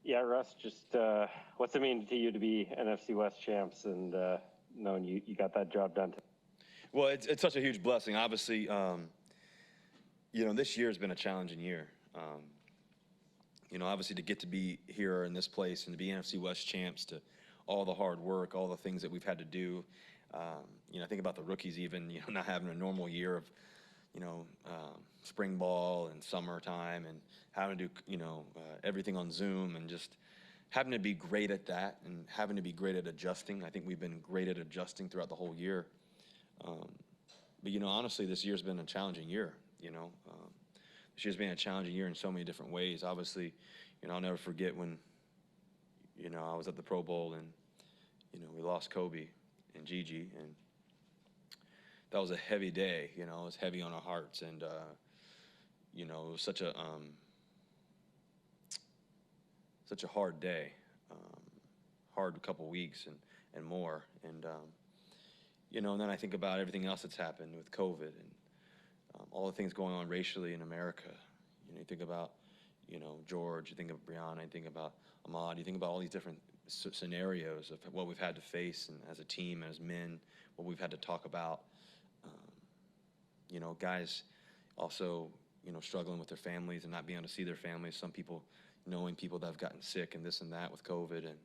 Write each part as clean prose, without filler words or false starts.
Yeah, Russ, just what's it mean to you to be NFC West champs and knowing you got that job done? Well, it's such a huge blessing. Obviously, this year has been a challenging year. Obviously to get to be here in this place and to be NFC West champs, to all the hard work, all the things that we've had to do. Think about the rookies even, not having a normal year of, spring ball and summertime and having to do, everything on Zoom and just having to be great at that and having to be great at adjusting. I think we've been great at adjusting throughout the whole year. But honestly, this year's been a challenging year, This year's been a challenging year in so many different ways. Obviously, I'll never forget when, I was at the Pro Bowl and, we lost Kobe and Gigi, and that was a heavy day, it was heavy on our hearts, and, it was such a hard day, hard couple weeks and more, and and then I think about everything else that's happened with COVID and all the things going on racially in America. You think about, George, you think of Bryant, you think about Ahmad, you think about all these different scenarios of what we've had to face and as a team, as men, what we've had to talk about. Guys also, struggling with their families and not being able to see their families. Some people knowing people that have gotten sick and this and that with COVID, and,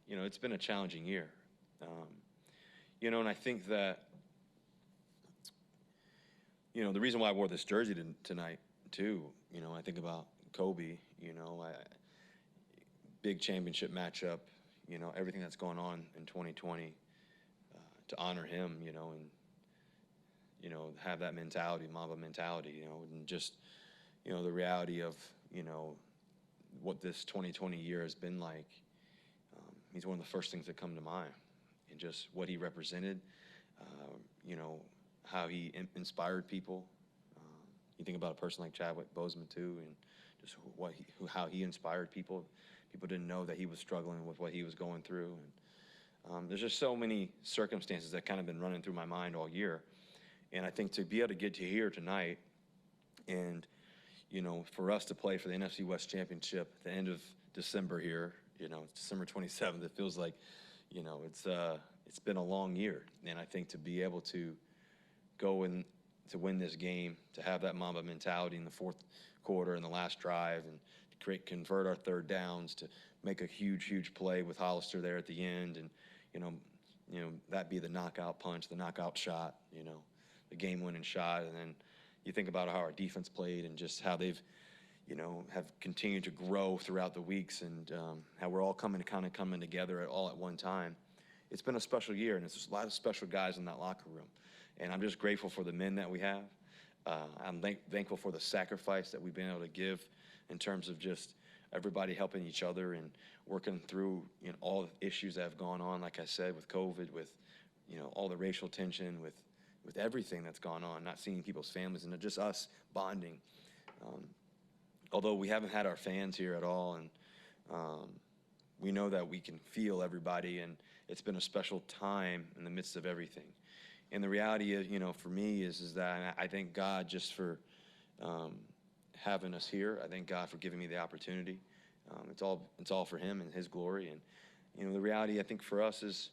it's been a challenging year. And I think that, the reason why I wore this jersey tonight too, I think about Kobe, big championship matchup, everything that's going on in 2020, to honor him, and, have that mentality, Mamba mentality, and just, the reality of, what this 2020 year has been like. He's one of the first things that come to mind, and just what he represented, how he inspired people. You think about a person like Chadwick Boseman too, and just how he inspired people. People didn't know that he was struggling with what he was going through, and there's just so many circumstances that kind of been running through my mind all year. And I think to be able to get to here tonight, and for us to play for the NFC West Championship at the end of December here, it's December 27th. It feels like, it's been a long year, and I think to be able to go in to win this game, to have that Mamba mentality in the fourth quarter and the last drive, and to convert our third downs, to make a huge play with Hollister there at the end, and that be the knockout punch, the knockout shot, the game-winning shot. And then you think about how our defense played and just how they've have continued to grow throughout the weeks, and how we're all coming together all at one time. It's been a special year, and there's a lot of special guys in that locker room. And I'm just grateful for the men that we have. I'm thankful for the sacrifice that we've been able to give in terms of just everybody helping each other and working through all the issues that have gone on, like I said, with COVID, with all the racial tension, with everything that's gone on, not seeing people's families, and just us bonding. Although we haven't had our fans here at all, and we know that we can feel everybody, and it's been a special time in the midst of everything. And the reality is, for me is that I thank God just for having us here. I thank God for giving me the opportunity. It's all for Him and His glory. And the reality I think for us is,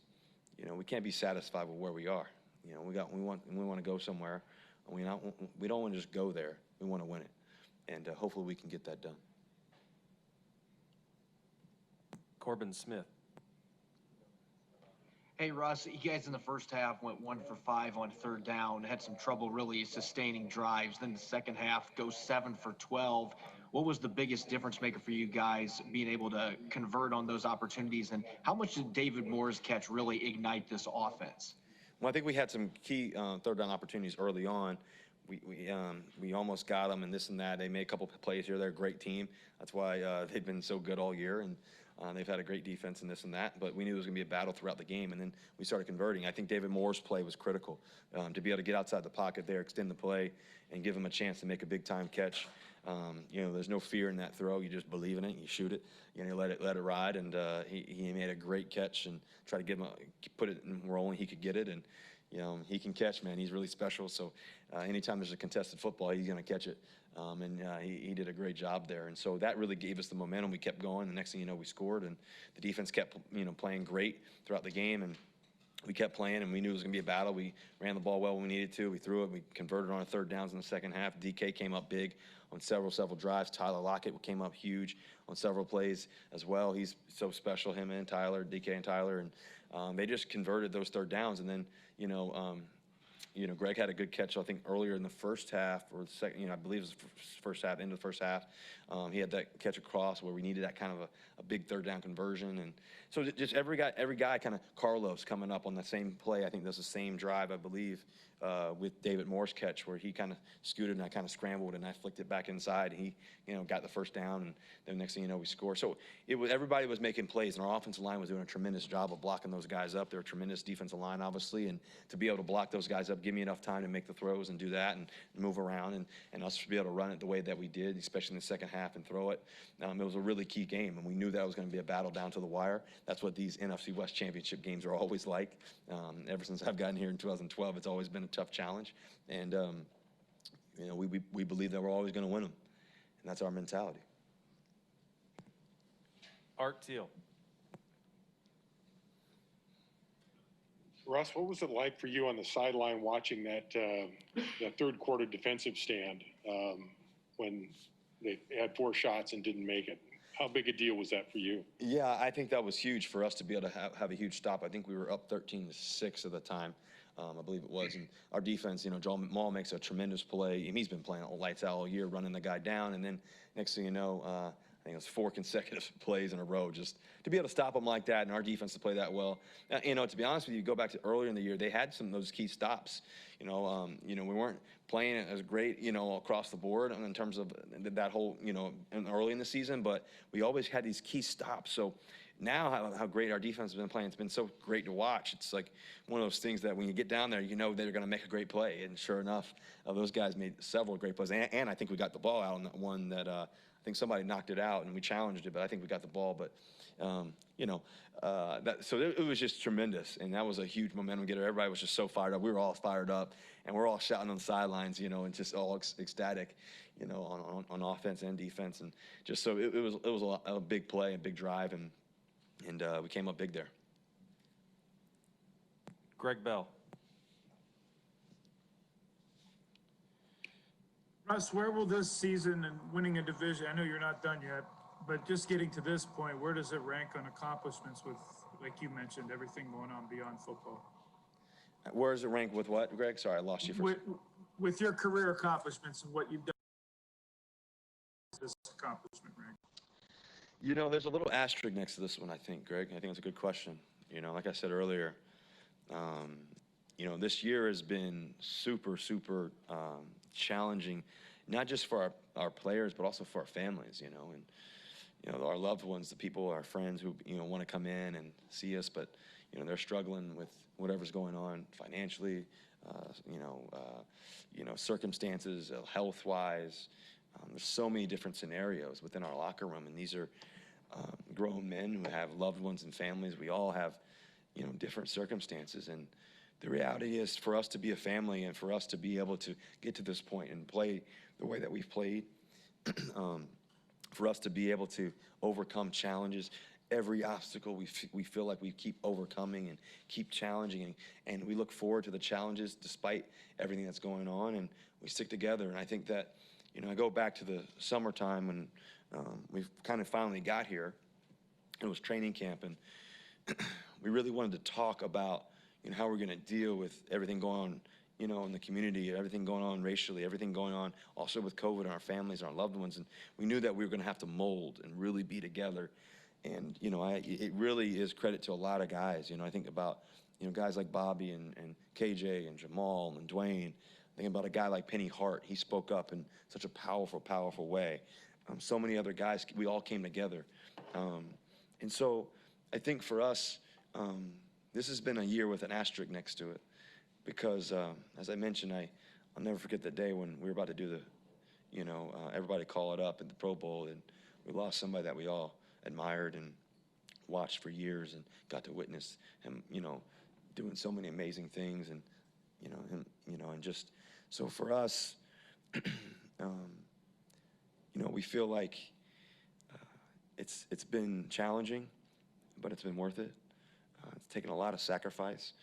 we can't be satisfied with where we are. We want to go somewhere. And we don't want to just go there. We want to win it, and hopefully we can get that done. Corbin Smith. Hey, Russ, you guys in the first half went 1 for 5 on third down, had some trouble really sustaining drives. Then the second half goes 7 for 12. What was the biggest difference maker for you guys being able to convert on those opportunities? And how much did David Moore's catch really ignite this offense? Well, I think we had some key third down opportunities early on. We almost got them and this and that. They made a couple plays here. They're a great team. That's why they've been so good all year, and they've had a great defense and this and that. But we knew it was going to be a battle throughout the game, and then we started converting. I think David Moore's play was critical, to be able to get outside the pocket there, extend the play, and give him a chance to make a big-time catch. There's no fear in that throw. You just believe in it. You shoot it. Let it ride. And he made a great catch and tried to put it in where only he could get it. And he can catch, man. He's really special. So anytime there's a contested football, he's going to catch it. He did a great job there. And so that really gave us the momentum. We kept going. The next thing you know, we scored, and the defense kept, playing great throughout the game. And we kept playing, and we knew it was going to be a battle. We ran the ball well when we needed to. We threw it. We converted on 3rd downs in the second half. DK came up big on several drives. Tyler Lockett came up huge on several plays as well. He's so special, him and Tyler, DK and Tyler. And they just converted those 3rd downs. And then, Greg had a good catch, I think, earlier in the first half, or the second, I believe it was the first half, into the first half. He had that catch across where we needed that kind of a big 3rd down conversion. And so just every guy kind of, Carlos coming up on the same play, I think that's the same drive, I believe, with David Moore's catch, where he kind of scooted and I kind of scrambled and I flicked it back inside. And he, got the 1st down, and then next thing you know, we score. So everybody was making plays, and our offensive line was doing a tremendous job of blocking those guys up. They're a tremendous defensive line, obviously, and to be able to block those guys up, give me enough time to make the throws and do that and move around, and us to be able to run it the way that we did, especially in the second half, and throw it. It was a really key game, and we knew that was going to be a battle down to the wire. That's what these NFC West championship games are always like. Ever since I've gotten here in 2012, it's always been a tough challenge, and we believe that we're always going to win them, and that's our mentality. Art Teal. Russ, what was it like for you on the sideline watching that 3rd quarter defensive stand when they had 4 shots and didn't make it? How big a deal was that for you? Yeah, I think that was huge for us to be able to have a huge stop. I think we were up 13-6 at the time, I believe it was. And our defense, John Maul makes a tremendous play. And he's been playing lights out all year, running the guy down. And then next thing you know, I think it was 4 consecutive plays in a row, just to be able to stop them like that, and our defense to play that well. To be honest with you, go back to earlier in the year, they had some of those key stops. We weren't playing as great, across the board in terms of that whole, early in the season, but we always had these key stops. So now how great our defense has been playing, it's been so great to watch. It's like one of those things that when you get down there, they're going to make a great play. And sure enough, those guys made several great plays. And I think we got the ball out on that one that I think somebody knocked it out, and we challenged it, but I think we got the ball. But, so it was just tremendous, and that was a huge momentum getter. Everybody was just so fired up. We were all fired up, and we're all shouting on the sidelines, and just all ecstatic, on offense and defense. And just so it was a big play, a big drive, and we came up big there. Greg Bell. Russ, where will this season and winning a division, I know you're not done yet, but just getting to this point, where does it rank on accomplishments with, like you mentioned, everything going on beyond football? Where does it rank with what, Greg? Sorry, I lost you for with your career accomplishments and what you've done, this accomplishment rank? There's a little asterisk next to this one, I think, Greg. I think it's a good question. Like I said earlier, this year has been super, super challenging, not just for our players, but also for our families, and, our loved ones, the people, our friends who, want to come in and see us, but, they're struggling with whatever's going on financially, circumstances, health-wise. There's so many different scenarios within our locker room, and these are grown men who have loved ones and families. We all have, different circumstances, and the reality is for us to be a family and for us to be able to get to this point and play the way that we've played, for us to be able to overcome challenges, every obstacle we feel like we keep overcoming and keep challenging, and we look forward to the challenges despite everything that's going on, and we stick together. And I think that, I go back to the summertime when we kind of finally got here. It was training camp, and we really wanted to talk about, how we're going to deal with everything going on, in the community, everything going on racially, everything going on also with COVID and our families and our loved ones. And we knew that we were going to have to mold and really be together. And, it really is credit to a lot of guys. I think about, guys like Bobby and KJ and Jamal and Dwayne. I think about a guy like Penny Hart. He spoke up in such a powerful, powerful way. So many other guys, we all came together. And so I think for us, this has been a year with an asterisk next to it, because as I mentioned, I'll never forget the day when we were about to do the, everybody call it up at the Pro Bowl, and we lost somebody that we all admired and watched for years and got to witness him, doing so many amazing things, and, and just, so for us, we feel like it's been challenging, but it's been worth it. It's taken a lot of sacrifice,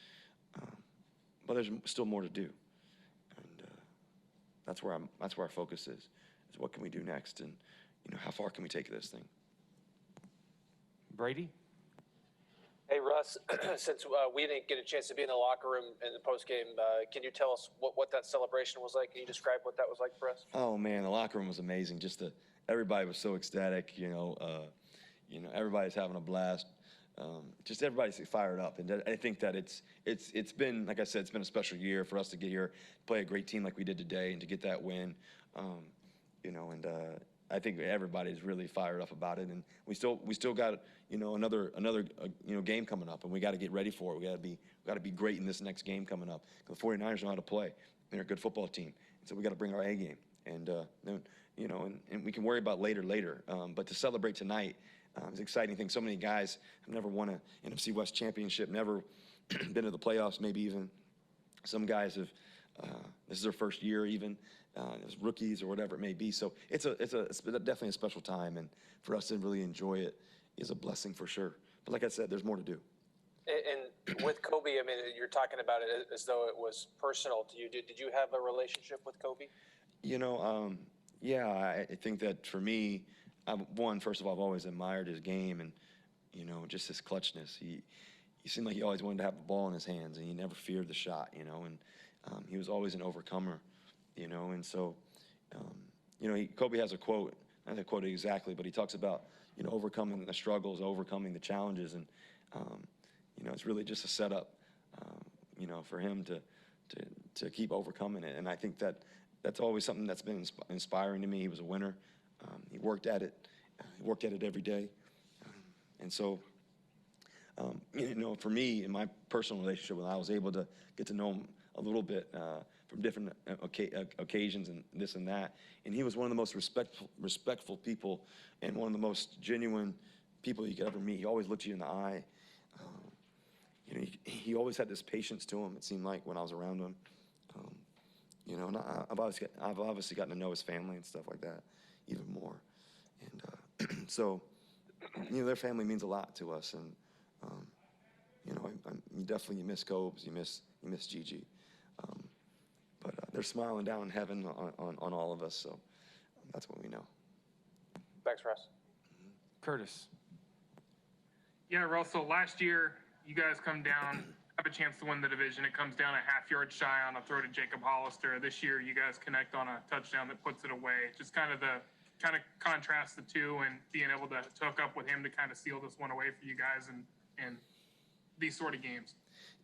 but there's still more to do, and that's where our focus is what can we do next, and how far can we take this thing. Brady? Hey, Russ, since we didn't get a chance to be in the locker room in the postgame, can you tell us what that celebration was like? Can you describe what that was like for us? Oh man, the locker room was amazing. Everybody was so ecstatic. Everybody's having a blast. Just everybody's fired up, and I think that it's been, like I said, it's been a special year for us to get here, play a great team like we did today, and to get that win. I think everybody's really fired up about it, and we still got another game coming up, and we got to get ready for it. We got to be great in this next game coming up. The 49ers know how to play. They're a good football team, and so we got to bring our A game, and then and we can worry about later. But to celebrate tonight is an exciting thing. So many guys have never won an NFC West championship, never been to the playoffs, maybe even. Some guys have. This is their first year even. As rookies or whatever it may be. So it's definitely a special time, and for us to really enjoy it is a blessing for sure. But like I said, there's more to do. And with Kobe, I mean, you're talking about it as though it was personal to you. Did you have a relationship with Kobe? Yeah, I think that for me, first of all, I've always admired his game and, just his clutchness. He seemed like he always wanted to have the ball in his hands, and he never feared the shot, and he was always an overcomer. And so, Kobe has a quote, I don't quote it exactly, but he talks about, overcoming the struggles, overcoming the challenges. And, it's really just a setup, for him to keep overcoming it. And I think that's always something that's been inspiring to me. He was a winner. He worked at it. He worked at it every day. And so, for me, in my personal relationship, when I was able to get to know him a little bit, from different occasions and this and that. And he was one of the most respectful people and one of the most genuine people you could ever meet. He always looked you in the eye. He always had this patience to him, it seemed like, when I was around him. And I've obviously gotten to know his family and stuff like that even more. And so, their family means a lot to us. And, you definitely miss Cobes, you miss Gigi. But they're smiling down in heaven on all of us, so that's what we know. Thanks, Russ. Curtis? Yeah, Russell, last year, you guys come down, have a chance to win the division. It comes down a half-yard shy on a throw to Jacob Hollister. This year, you guys connect on a touchdown that puts it away. Just kind of contrast the two and being able to hook up with him to kind of seal this one away for you guys and these sort of games.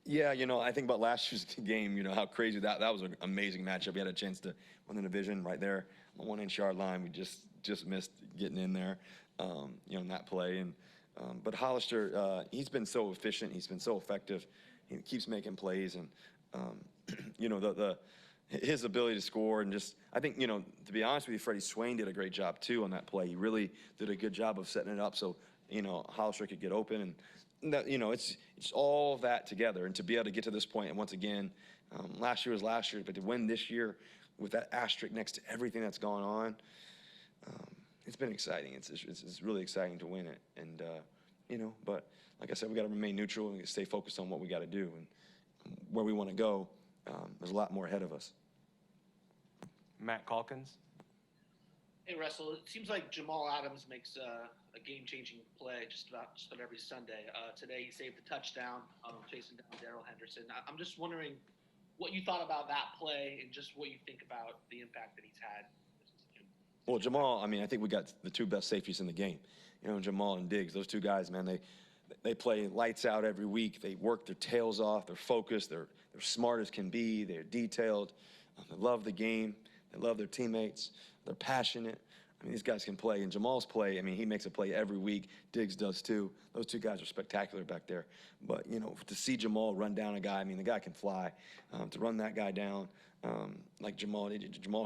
Yeah, I think about last year's game, how crazy that was an amazing matchup. We had a chance to win the division right there on the 1-inch yard line. We just missed getting in there, in that play. And but Hollister, he's been so efficient. He's been so effective. He keeps making plays, and his ability to score, and just, I think, to be honest with you, Freddie Swain did a great job too on that play. He really did a good job of setting it up so Hollister could get open, and that, it's all that together, and to be able to get to this point, and once again, last year was last year, but to win this year with that asterisk next to everything that's gone on, it's been exciting. It's really exciting to win it, and but like I said, we got to remain neutral and stay focused on what we got to do and where we want to go. There's a lot more ahead of us. Matt Calkins? Hey, Russell, it seems like Jamal Adams makes a game-changing play just about every Sunday. Today, he saved the touchdown, chasing down Darrell Henderson. I'm just wondering what you thought about that play and just what you think about the impact that he's had. Well, Jamal, I think we got the two best safeties in the game. Jamal and Diggs, those two guys, man, they play lights out every week. They work their tails off. They're focused. They're smart as can be. They're detailed. They love the game. They love their teammates. They're passionate. These guys can play. And Jamal's play, he makes a play every week. Diggs does too. Those two guys are spectacular back there. But, to see Jamal run down a guy, the guy can fly. To run that guy down like Jamal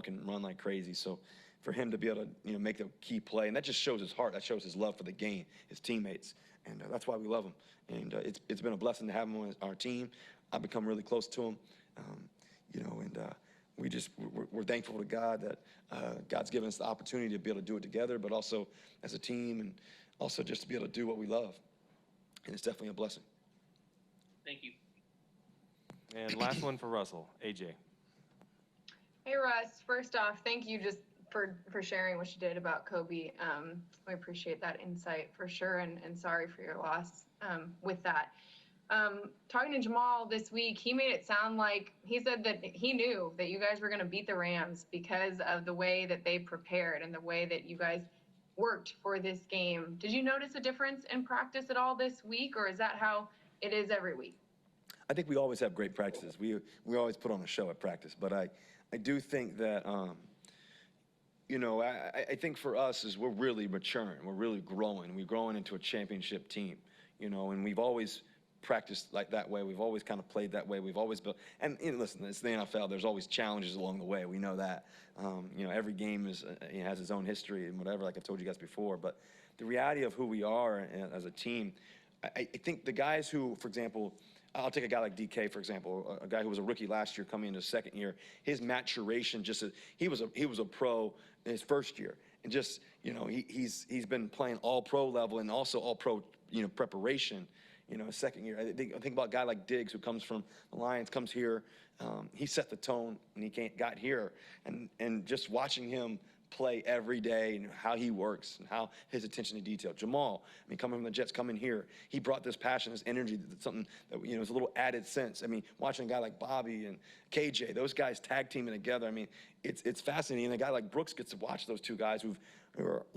can run like crazy. So for him to be able to, make the key play, and that just shows his heart. That shows his love for the game, his teammates. And that's why we love him. And it's been a blessing to have him on our team. I've become really close to him, and we're thankful to God that God's given us the opportunity to be able to do it together, but also as a team, and also just to be able to do what we love. And it's definitely a blessing. Thank you. And last one for Russell, AJ. Hey Russ, first off, thank you just for sharing what you did about Kobe. We appreciate that insight for sure, and sorry for your loss with that. Talking to Jamal this week, he made it sound like, he said that he knew that you guys were going to beat the Rams because of the way that they prepared and the way that you guys worked for this game. Did you notice a difference in practice at all this week, or is that how it is every week? I think we always have great practices. We always put on a show at practice, but I do think that, you know, I think for us is we're really maturing. We're really growing. We're growing into a championship team, you know, and we've always practiced like that way. We've always kind of played that way. We've always built, and listen, it's the NFL. There's always challenges along the way. We know that. You know, every game has its own history and whatever, like I've told you guys before. But the reality of who we are as a team, I think the guys who, for example, I'll take a guy like DK, for example, a guy who was a rookie last year coming into his second year. His maturation, he was a pro in his first year, and just, you know, he's been playing all pro level and also all pro, you know, preparation, you know, his second year. I think about a guy like Diggs, who comes from the Lions, comes here. He set the tone when he got here, and just watching him play every day and how he works and how his attention to detail. Jamal, I mean, coming from the Jets, coming here, he brought this passion, this energy, something that, you know, is a little added sense. I mean, watching a guy like Bobby and KJ, those guys tag teaming together, I mean, it's fascinating. And a guy like Brooks gets to watch those two guys who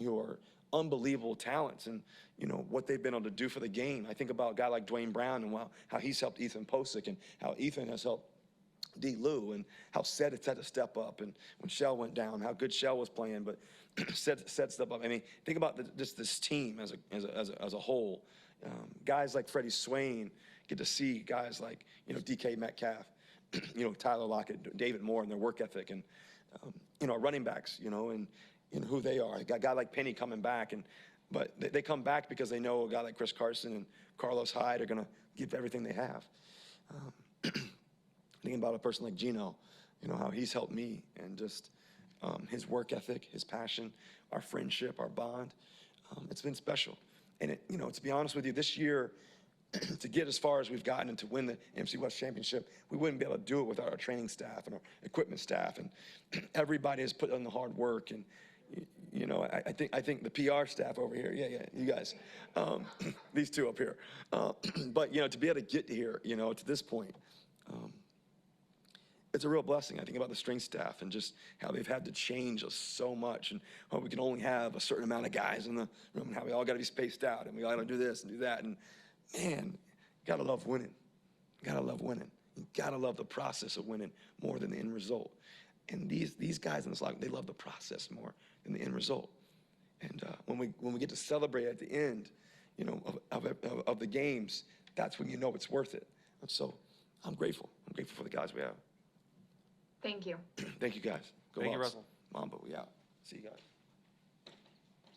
are unbelievable talents, and, you know, what they've been able to do for the game. I think about a guy like Dwayne Brown and how he's helped Ethan Posick, and how Ethan has helped D. Lou, and how Seth had to step up, and when Shell went down, how good Shell was playing, but Seth step up. I mean, think about just this team as a whole. Guys like Freddie Swain get to see guys like, you know, DK Metcalf, you know, Tyler Lockett, David Moore, and their work ethic, and you know, running backs, you know, and who they are. A guy like Penny coming back, but they come back because they know a guy like Chris Carson and Carlos Hyde are going to give everything they have. Thinking about a person like Gino, you know, how he's helped me, and just his work ethic, his passion, our friendship, our bond. It's been special. And, you know, to be honest with you, this year, to get as far as we've gotten and to win the NFC West championship, we wouldn't be able to do it without our training staff and our equipment staff. And everybody has put in the hard work. And, you know, I think the PR staff over here, yeah, you guys, these two up here. But, you know, to be able to get here, you know, to this point, it's a real blessing. I think about the strength staff and just how they've had to change us so much, and how we can only have a certain amount of guys in the room, and how we all got to be spaced out, and we all got to do this and do that. And man, you got to love winning. You got to love winning. You got to love the process of winning more than the end result. And these guys in this locker, they love the process more than the end result. And when we get to celebrate at the end, you know, of the games, that's when you know it's worth it. And so I'm grateful. I'm grateful for the guys we have. Thank you. Thank you, guys. Go Thank you, Hawks. Russell. Mamba, we out. See you guys.